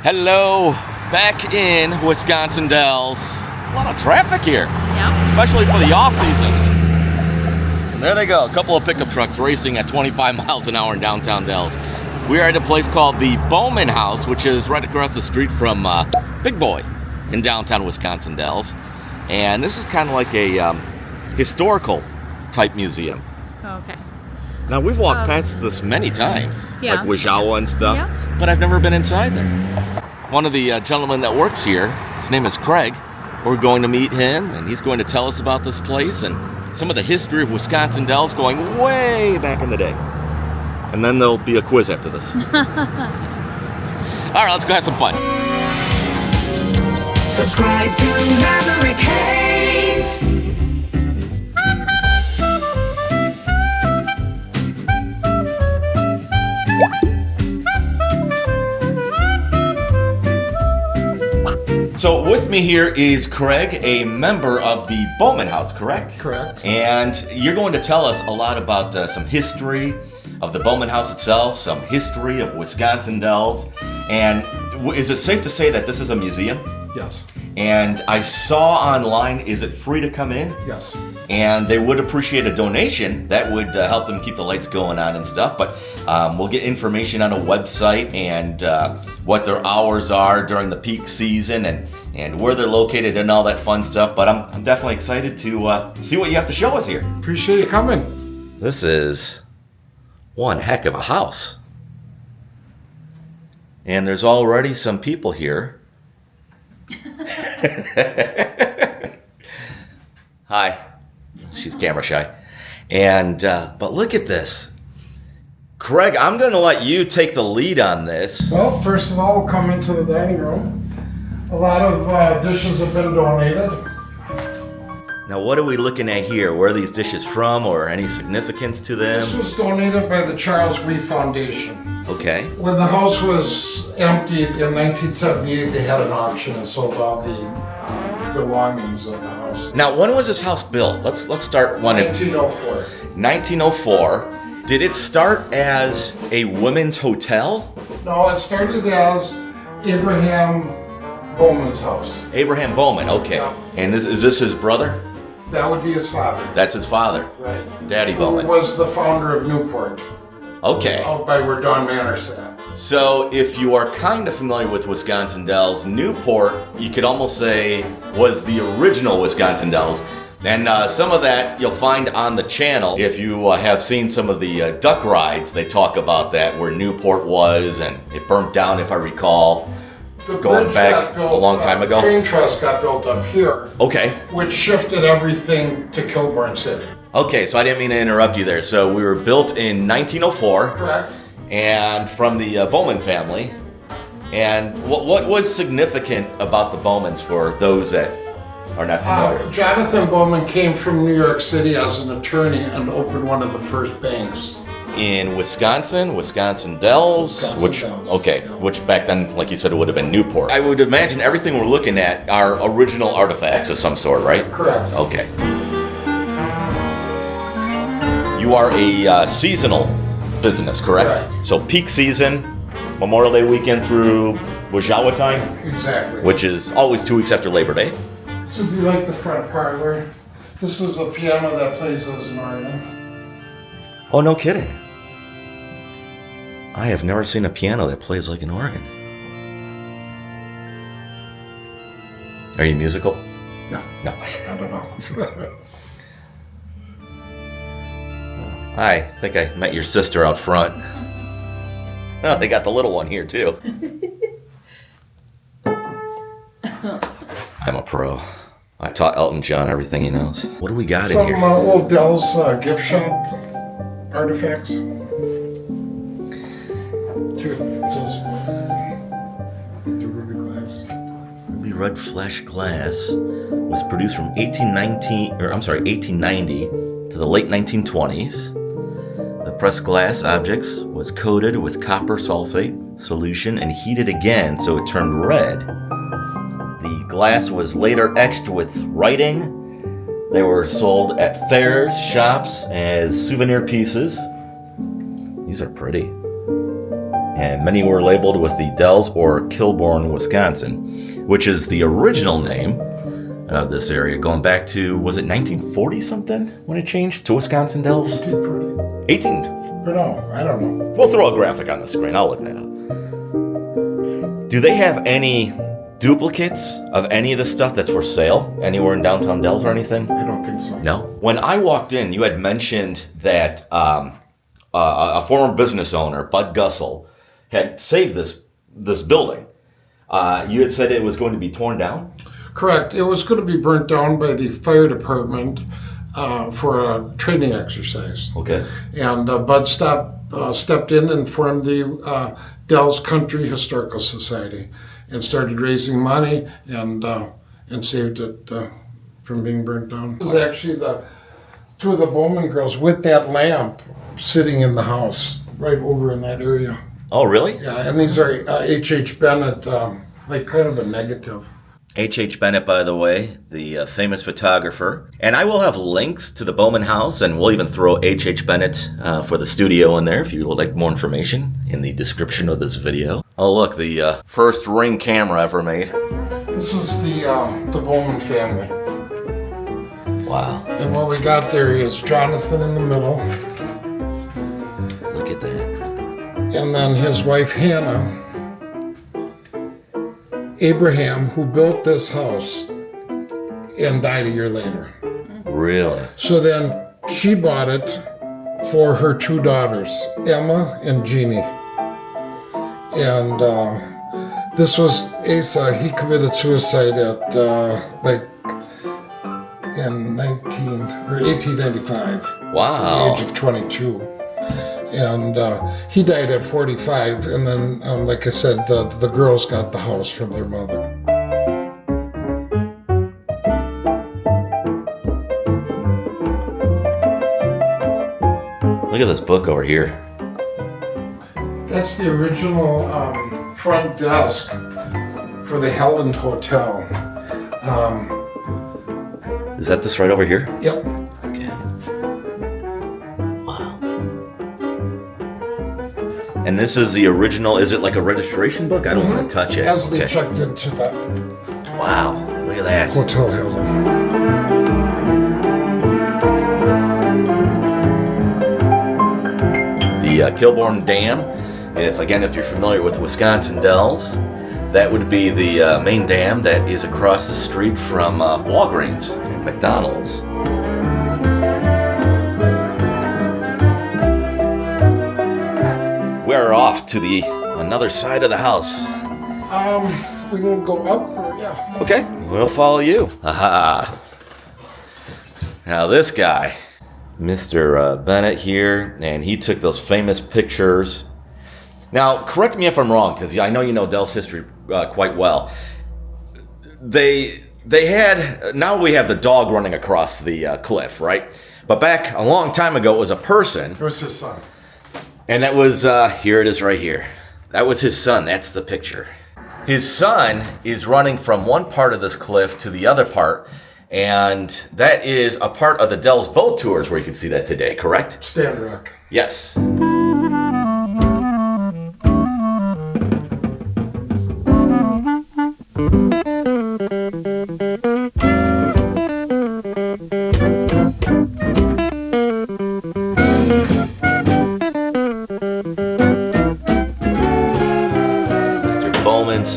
Hello, back in Wisconsin Dells. A lot of traffic here, Yeah. especially for the off season. And there they go, a couple of pickup trucks racing at 25 miles an hour in downtown Dells. We are at a place called the Bowman House, which is right across the street from Big Boy in downtown Wisconsin Dells. And this is kind of like a historical type museum. Okay. Now, we've walked past this many times, Yeah. like Wajawa and stuff, Yeah. but I've never been inside there. One of the gentlemen that works here, his name is Craig. We're going to meet him, and he's going to tell us about this place and some of the history of Wisconsin Dells going way back in the day. And then there'll be a quiz after this. All right, let's go have some fun. Subscribe to Maverick Haze. So with me here is Craig, a member of the Bowman House, correct? Correct. And you're going to tell us a lot about some history of the Bowman House itself, some history of Wisconsin Dells. And is it safe to say that this is a museum? Yes. And I saw online, is it free to come in? Yes. And they would appreciate a donation. That would help them keep the lights going on and stuff. But we'll get information on a website and what their hours are during the peak season and where they're located and all that fun stuff. But I'm definitely excited to see what you have to show us here. Appreciate you coming. This is one heck of a house. And there's already some people here. Hi. She's camera shy. And but look at this. Craig, I'm going to let you take the lead on this. Well, first of all, we'll come into the dining room. A lot of dishes have been donated. Now, what are we looking at here? Where are these dishes from or any significance to This them? was donated by the Charles Reeve Foundation. Okay. When the house was emptied in 1978, they had an auction and sold all the belongings of the house. Now, when was this house built? Let's start one in 1904. 1904. Did it start as a women's hotel? No, it started as Abraham Bowman's house. Abraham Bowman, okay. Yeah. And is this his brother? That would be his father. That's his father, Right. Daddy Who Bowman. was the founder of Newport, Okay. out by where Don Manor sat. So if you are kind of familiar with Wisconsin Dells, Newport, you could almost say, was the original Wisconsin Dells. And some of that you'll find on the channel. If you have seen some of the duck rides, they talk about that, where Newport was, and it burnt down, if I recall. The Going bridge back got built, a long time ago? Train truss got built up here, Okay. which shifted everything to Kilbourn City. Okay, so I didn't mean to interrupt you there. So we were built in 1904. Correct. And from the Bowman family. And what was significant about the Bowmans for those that are not familiar? Jonathan Bowman came from New York City as an attorney and opened one of the first banks. In Wisconsin Dells, Wisconsin Dells, okay, yeah. which back then, like you said, it would have been Newport. I would imagine everything we're looking at are original artifacts of some sort, right? Correct. Okay. You are a seasonal business, correct? Correct. So peak season, Memorial Day weekend through Wajawa time, Exactly. which is always 2 weeks after Labor Day. This would be like the front parlor. This is a piano that plays as an organ. Oh, no kidding. I have never seen a piano that plays like an organ. Are you musical? No, No. I don't know. I think I met your sister out front. Oh, they got the little one here, too. I'm a pro. I taught Elton John everything he knows. What do we got in Some here? old DELLS gift shop artifacts. Two, the ruby glass. Ruby red flesh glass was produced from 1890 to the late 1920s. The pressed glass objects was coated with copper sulfate solution and heated again so it turned red. The glass was later etched with writing. They were sold at fairs, shops as souvenir pieces. These are pretty. and many were labeled with the DELLS or Kilbourn, Wisconsin, which is the original name of this area, going back to, was it 1940 something when it changed to Wisconsin DELLS? 1840. 18. Or no, I don't know. We'll throw a graphic on the screen. I'll look that up. Do they have any duplicates of any of the stuff that's for sale anywhere in downtown DELLS or anything? I don't think so. No. When I walked in, you had mentioned that a former business owner, Bud Gussel, had saved this building. You had said it was going to be torn down? Correct. It was going to be burnt down by the fire department for a training exercise. Okay. And Bud stepped in and formed the DELLS Country Historical Society and started raising money and saved it from being burnt down. This is actually two of the Bowman girls with that lamp sitting in the house right over in that area. Oh, really? Yeah, and these are H.H. Bennett, like kind of a negative. H.H. Bennett, by the way, the famous photographer. And I will have links to the Bowman House, and we'll even throw H.H. Bennett for the studio in there if you would like more information in the description of this video. Oh, look, the first Ring camera ever made. This is the Bowman family. Wow. And what we got there is Jonathan in the middle, Look at that. and then his wife Hannah, Abraham, who built this house and died a year later. Really? So then she bought it for her two daughters, Emma and Jeannie. And this was Asa. He committed suicide at in 1895. Wow. At the age of 22. And he died at 45, and then, like I said, the girls got the house from their mother. Look at this book over here. That's the original front desk for the Heland Hotel. Is that this right over here? Yep. Okay. Wow. And this is the original, is it like a registration book? I don't want to touch it. As they Okay. checked into that Wow, look at that. hotel Heland. The Kilbourn Dam, if you're familiar with Wisconsin DELLS, that would be the main dam that is across the street from Walgreens and McDonald's. We're off to the another side of the house. We can go up, or yeah. Okay, we'll follow you. Aha. Now this guy, Mr. Bennett here, and he took those famous pictures. Now, correct me if I'm wrong, because I know you know DELLS history quite well. They had, now we have the dog running across the cliff, right? But back a long time ago, it was a person. It was his son. And that was, here it is right here. That was his son, that's the picture. His son is running from one part of this cliff to the other part, and that is a part of the DELLS boat tours where you can see that today, correct? Stand Rock. Yes.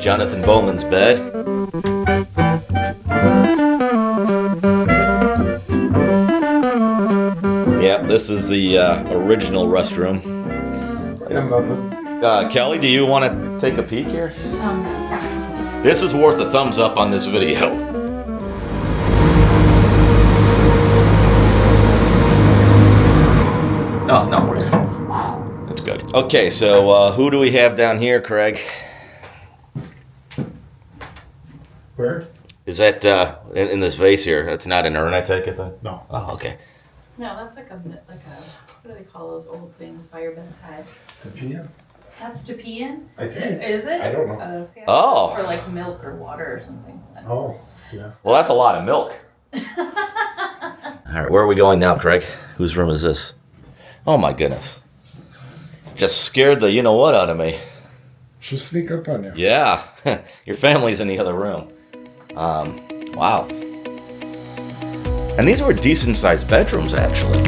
Jonathan Bowman's bed. Yeah, this is the original restroom. And Kelly, do you want to take a peek here? This is worth a thumbs up on this video. Oh, no, we're good. That's good. Okay, so who do we have down here, Craig? where? Is that in this vase here? That's not an urn, I take it then? No. Oh, okay. No, that's like a what do they call those old things fire bedside? The piano? That's to pee in? I think. Is it? I don't know. See, I Oh. thought it was for like milk or water or something. Oh, yeah. Well, that's a lot of milk. All right, where are we going now, Craig? Whose room is this? Oh my goodness. Just scared the you-know-what out of me. She'll sneak up on you. Yeah, your family's in the other room. Wow. And these were decent-sized bedrooms, actually.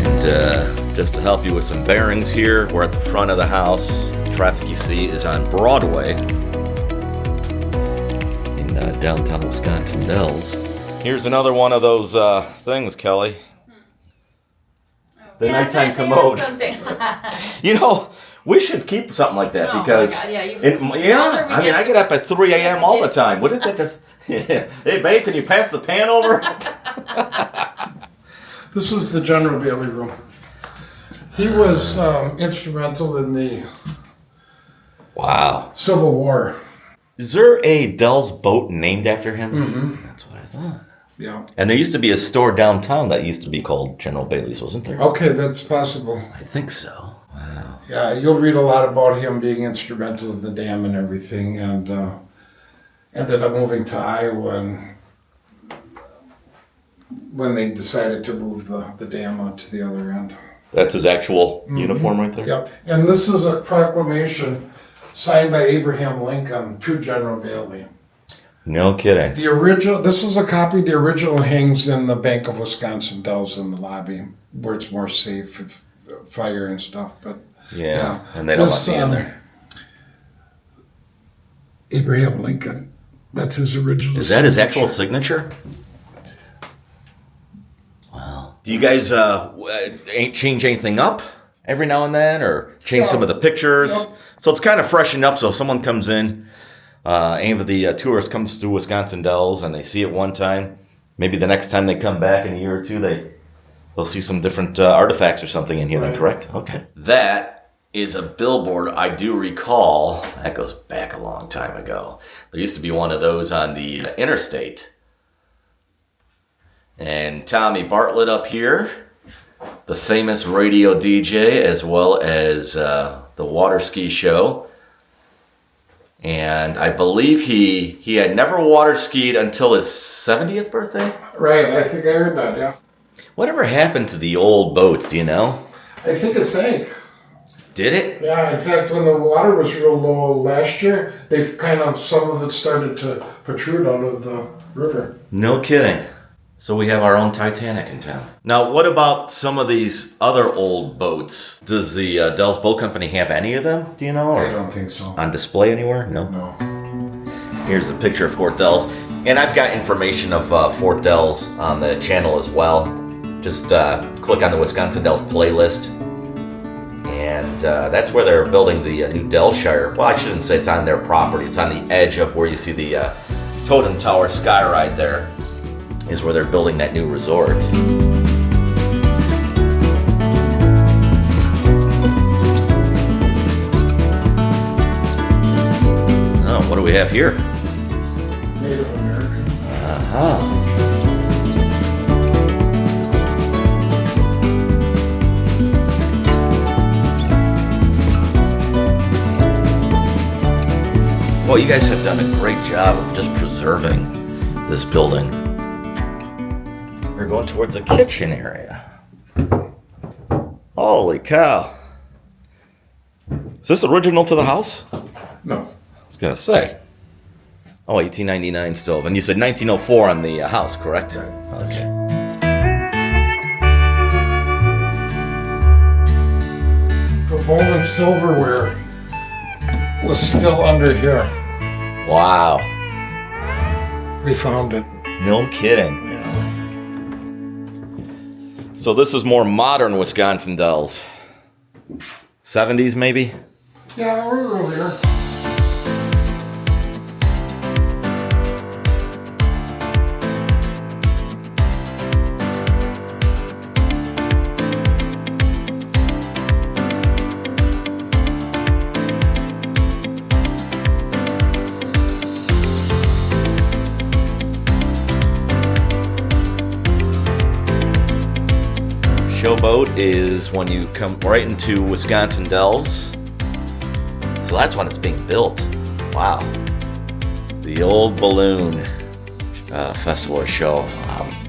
And just to help you with some bearings here, we're at the front of the house. The traffic you see is on Broadway in downtown Wisconsin Dells. Here's another one of those things, Kelly. The nighttime commode. You know, we should keep something like that because, God, I mean, I get up at 3 a.m. all the time. Wouldn't that just, hey babe, can you pass the pan over? This is the General Bailey room. He was instrumental in the Wow. Civil War. Is there a DELLS boat named after him? Mm-hmm. That's what I thought. Yeah. And there used to be a store downtown that used to be called General Bailey's, wasn't there? Okay, that's possible. I think so. Wow. Yeah, you'll read a lot about him being instrumental in the dam and everything, and ended up moving to Iowa and when they decided to move the dam out to the other end. That's his actual uniform right there? Yep. And this is a proclamation signed by Abraham Lincoln to General Bailey. No kidding. The original, this is a copy, the original hangs in the Bank of Wisconsin Dells in the lobby where it's more safe with fire and stuff, but Yeah, and they don't let me in there. Abraham Lincoln, that's his original Is that his actual signature? Wow. Do you guys change anything up every now and then, or change some of the pictures? Yep. So it's kind of freshened up. So if someone comes in, any of the tourists comes through Wisconsin Dells and they see it one time, maybe the next time they come back in a year or two, they'll see some different artifacts or something in here. Then, correct? Okay. That is a billboard I do recall. That goes back a long time ago. There used to be one of those on the interstate. And Tommy Bartlett up here, the famous radio DJ, as well as the water ski show. And I believe he had never water skied until his 70th birthday? Right, I think I heard that, yeah. Whatever happened to the old boats, do you know? I think it sank. Did it? Yeah, in fact, when the water was real low last year, they've some of it started to protrude out of the river. No kidding. So we have our own Titanic in town. Now, what about some of these other old boats? Does the DELLS Boat Company have any of them, do you know? Or I don't think so. on display anywhere? No? No. Here's a picture of Fort Dells. And I've got information of Fort Dells on the channel as well. Just click on the Wisconsin Dells playlist. And that's where they're building the new Delshire. Well, I shouldn't say it's on their property. It's on the edge of where you see the Totem Tower sky ride there. Is where they're building that new resort. Oh, what do we have here? Native American. Aha. Well, you guys have done a great job of just preserving this building. We're going towards the kitchen area. Holy cow. Is this original to the house? No. I was going to say. Oh, 1899 stove. And you said 1904 on the house, correct? Right. Okay. The Bowman silverware was still under here. Wow. We found it. No kidding. Yeah. So this is more modern Wisconsin Dells. 70s maybe? Yeah, we're earlier. Showboat is when you come right into Wisconsin Dells. It's So that's when it's being built. Wow. The old balloon festival or show.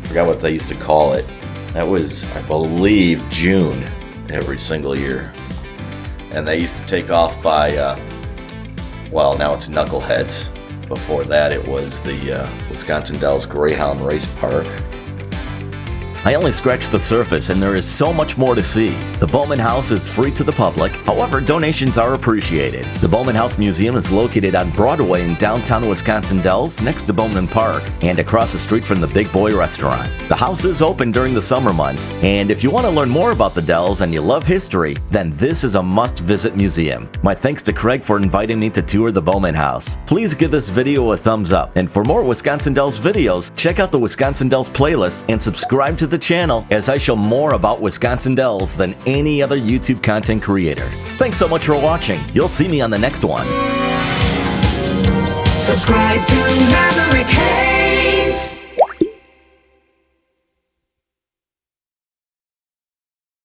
Forgot what they used to call it. That was, I believe, June every single year. And they used to take off by, well, now it's Knuckleheads. Before that, it was the Wisconsin Dells Greyhound Race Park. I only scratched the surface and there is so much more to see. The Bowman House is free to the public, however donations are appreciated. The Bowman House Museum is located on Broadway in downtown Wisconsin Dells next to Bowman Park and across the street from the Big Boy restaurant. The house is open during the summer months, and if you want to learn more about the Dells and you love history, then this is a must-visit museum. My thanks to Craig for inviting me to tour the Bowman House. Please give this video a thumbs up, and for more Wisconsin Dells videos, check out the Wisconsin Dells playlist and subscribe to the channel as I show more about Wisconsin Dells than any other YouTube content creator. Thanks so much for watching. You'll see me on the next one. Subscribe to Maverick.